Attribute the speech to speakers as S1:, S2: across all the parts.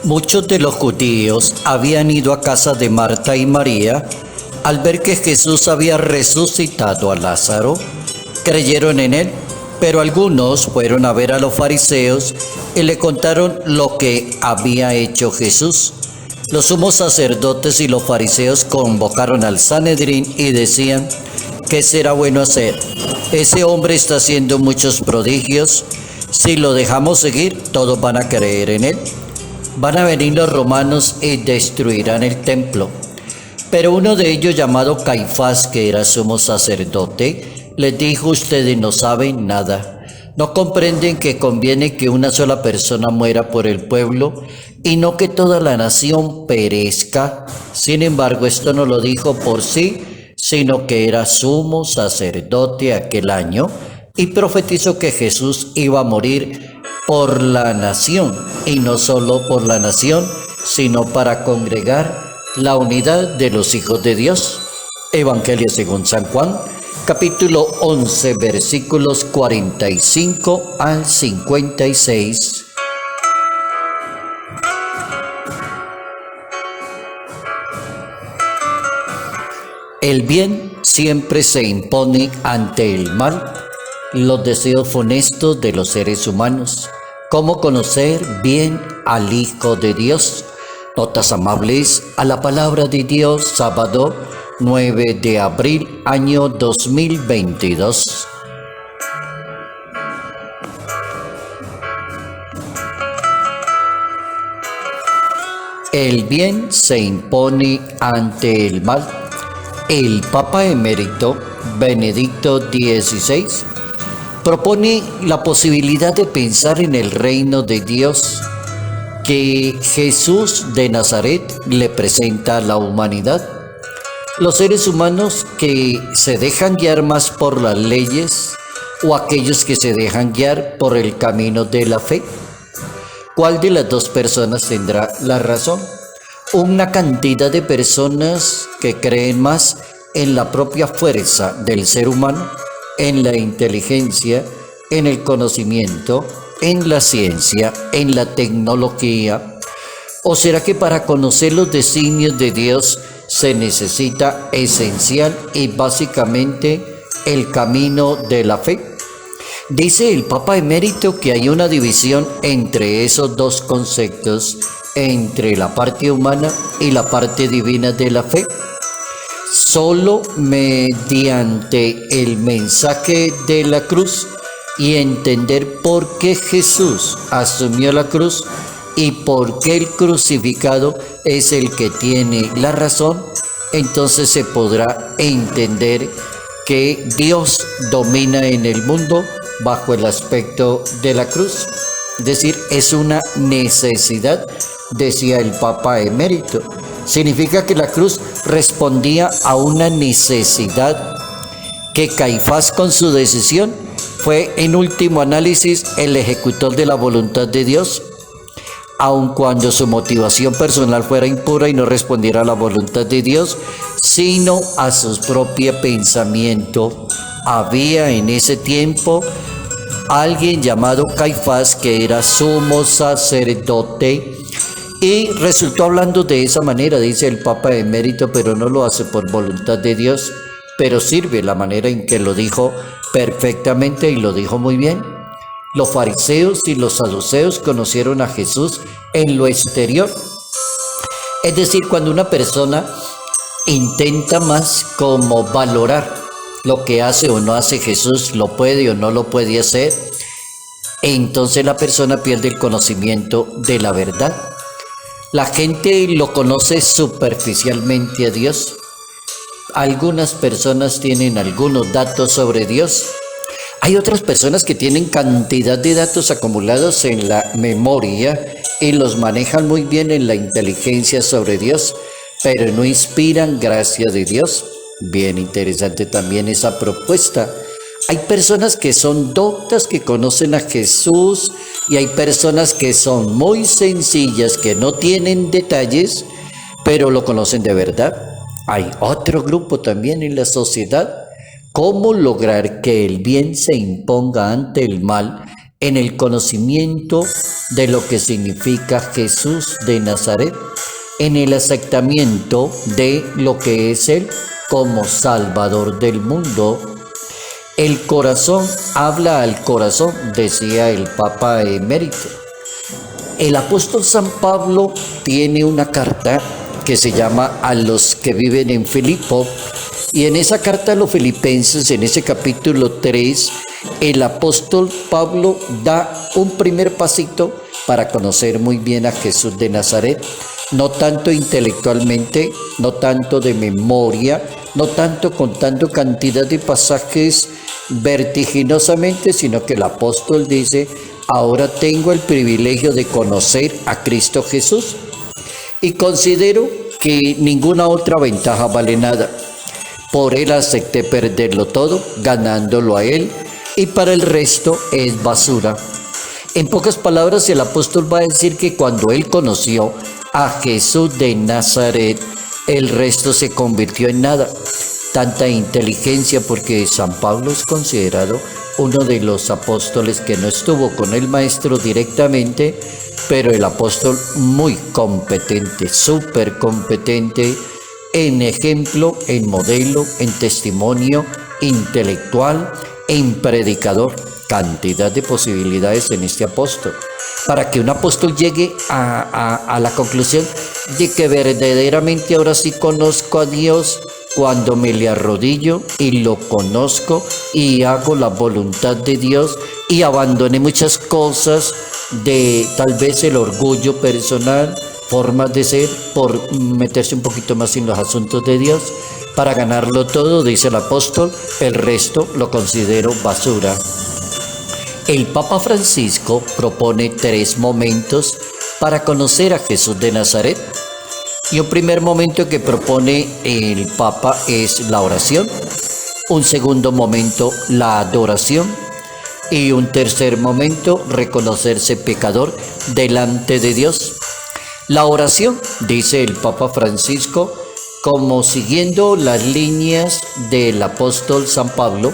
S1: Muchos de los judíos habían ido a casa de Marta y María al ver que Jesús había resucitado a Lázaro. Creyeron en él, pero algunos fueron a ver a los fariseos y le contaron lo que había hecho Jesús. Los sumos sacerdotes y los fariseos convocaron al Sanedrín y decían: ¿qué será bueno hacer? Ese hombre está haciendo muchos prodigios. Si lo dejamos seguir, todos van a creer en él. Van a venir los romanos y destruirán el templo. Pero uno de ellos, llamado Caifás, que era sumo sacerdote, les dijo: ustedes no saben nada. ¿No comprenden que conviene que una sola persona muera por el pueblo y no que toda la nación perezca? Sin embargo, esto no lo dijo por sí, sino que era sumo sacerdote aquel año y profetizó que Jesús iba a morir por la nación, y no solo por la nación, sino para congregar la unidad de los hijos de Dios. Evangelio según San Juan, capítulo 11, versículos 45 al 56. El bien siempre se impone ante el mal, los deseos funestos de los seres humanos. ¿Cómo conocer bien al Hijo de Dios? Notas amables a la palabra de Dios, sábado 9 de abril, año 2022. El bien se impone ante el mal. El Papa Emérito Benedicto XVI propone la posibilidad de pensar en el reino de Dios que Jesús de Nazaret le presenta a la humanidad. Los seres humanos que se dejan guiar más por las leyes o aquellos que se dejan guiar por el camino de la fe. ¿Cuál de las dos personas tendrá la razón? Una cantidad de personas que creen más en la propia fuerza del ser humano, en la inteligencia, en el conocimiento, en la ciencia, en la tecnología. ¿O será que para conocer los designios de Dios se necesita esencial y básicamente el camino de la fe? Dice el Papa Emérito que hay una división entre esos dos conceptos, entre la parte humana y la parte divina de la fe. Solo mediante el mensaje de la cruz y entender por qué Jesús asumió la cruz y por qué el crucificado es el que tiene la razón, entonces se podrá entender que Dios domina en el mundo bajo el aspecto de la cruz. Es decir, es una necesidad, decía el Papa Emérito. Significa que la cruz respondía a una necesidad, que Caifás con su decisión fue en último análisis el ejecutor de la voluntad de Dios, aun cuando su motivación personal fuera impura y no respondiera a la voluntad de Dios, sino a su propio pensamiento. Había en ese tiempo alguien llamado Caifás que era sumo sacerdote y resultó hablando de esa manera, dice el Papa Emérito, pero no lo hace por voluntad de Dios, pero sirve la manera en que lo dijo perfectamente y lo dijo muy bien. Los fariseos y los saduceos conocieron a Jesús en lo exterior. Es decir, cuando una persona intenta más como valorar lo que hace o no hace Jesús, lo puede o no lo puede hacer, entonces la persona pierde el conocimiento de la verdad. La gente lo conoce superficialmente a Dios. Algunas personas tienen algunos datos sobre Dios. Hay otras personas que tienen cantidad de datos acumulados en la memoria y los manejan muy bien en la inteligencia sobre Dios, pero no inspiran gracia de Dios. Bien interesante también esa propuesta. Hay personas que son doctas, que conocen a Jesús, y hay personas que son muy sencillas, que no tienen detalles, pero lo conocen de verdad. Hay otro grupo también en la sociedad. ¿Cómo lograr que el bien se imponga ante el mal en el conocimiento de lo que significa Jesús de Nazaret, en el aceptamiento de lo que es Él como Salvador del mundo. El corazón habla al corazón, decía el Papa Emérito. El apóstol San Pablo tiene una carta que se llama A los que viven en Filipo, y en esa carta a los filipenses, en ese capítulo 3, el apóstol Pablo da un primer pasito para conocer muy bien a Jesús de Nazaret, no tanto intelectualmente, no tanto de memoria, no tanto contando cantidad de pasajes vertiginosamente, sino que el apóstol dice: ahora tengo el privilegio de conocer a Cristo Jesús y considero que ninguna otra ventaja vale nada. Por Él acepté perderlo todo, ganándolo a Él, y para el resto es basura. En pocas palabras, el apóstol va a decir que cuando él conoció a Jesús de Nazaret, el resto se convirtió en nada. Tanta inteligencia, porque San Pablo es considerado uno de los apóstoles que no estuvo con el maestro directamente, pero el apóstol muy competente, súper competente, en ejemplo, en modelo, en testimonio intelectual, en predicador. Cantidad de posibilidades en este apóstol, para que un apóstol llegue a la conclusión de que verdaderamente ahora sí conozco a Dios cuando me le arrodillo y lo conozco y hago la voluntad de Dios y abandoné muchas cosas de tal vez el orgullo personal, formas de ser, por meterse un poquito más en los asuntos de Dios. Para ganarlo todo, dice el apóstol, el resto lo considero basura. El Papa Francisco propone 3 momentos para conocer a Jesús de Nazaret. Y un primer momento que propone el Papa es la oración. Un segundo momento, la adoración. Y un tercer momento, reconocerse pecador delante de Dios. La oración, dice el Papa Francisco, como siguiendo las líneas del apóstol San Pablo,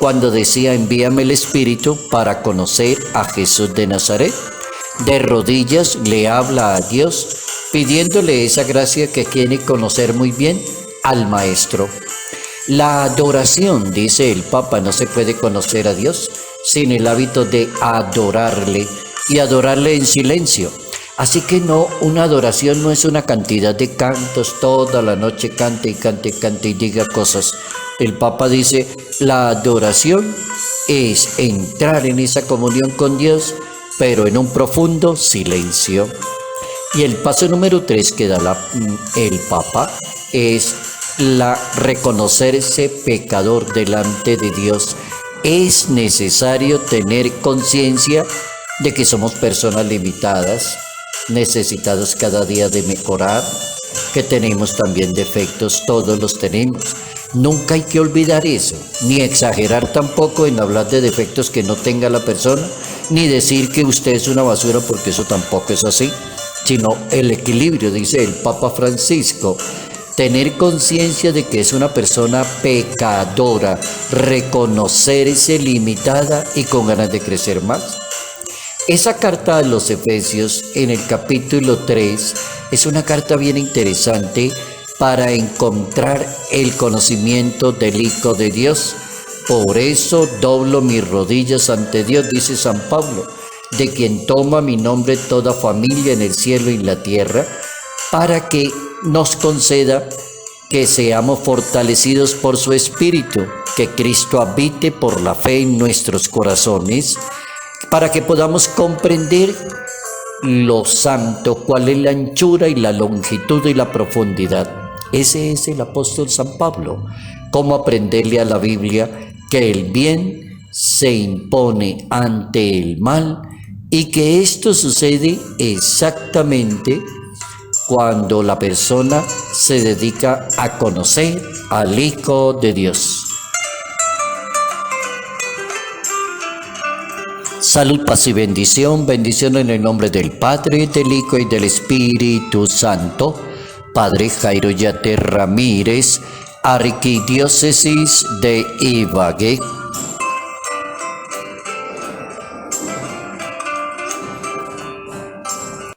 S1: cuando decía: envíame el Espíritu para conocer a Jesús de Nazaret. De rodillas le habla a Dios, pidiéndole esa gracia que quiere conocer muy bien al Maestro. La adoración, dice el Papa, no se puede conocer a Dios sin el hábito de adorarle, y adorarle en silencio. Así que no, una adoración no es una cantidad de cantos, toda la noche cante y cante, cante y diga cosas. El Papa dice: la adoración es entrar en esa comunión con Dios, pero en un profundo silencio. Y el paso número 3 que da el Papa es reconocerse pecador delante de Dios. Es necesario tener conciencia de que somos personas limitadas, necesitados cada día de mejorar, que tenemos también defectos, todos los tenemos. Nunca hay que olvidar eso, ni exagerar tampoco en hablar de defectos que no tenga la persona, ni decir que usted es una basura, porque eso tampoco es así, sino el equilibrio, dice el Papa Francisco, tener conciencia de que es una persona pecadora, reconocerse limitada y con ganas de crecer más. Esa carta a los Efesios, en el capítulo 3, es una carta bien interesante para encontrar el conocimiento del Hijo de Dios. Por eso doblo mis rodillas ante Dios, dice San Pablo, de quien toma mi nombre toda familia en el cielo y en la tierra, para que nos conceda que seamos fortalecidos por su Espíritu, que Cristo habite por la fe en nuestros corazones, para que podamos comprender lo santo, cuál es la anchura y la longitud y la profundidad. Ese es el apóstol San Pablo. Cómo aprenderle a la Biblia que el bien se impone ante el mal y que esto sucede exactamente cuando la persona se dedica a conocer al Hijo de Dios. Salud, paz y bendición. Bendición en el nombre del Padre, del Hijo y del Espíritu Santo. Padre Jairo Yate Ramírez, Arquidiócesis de Ibagué,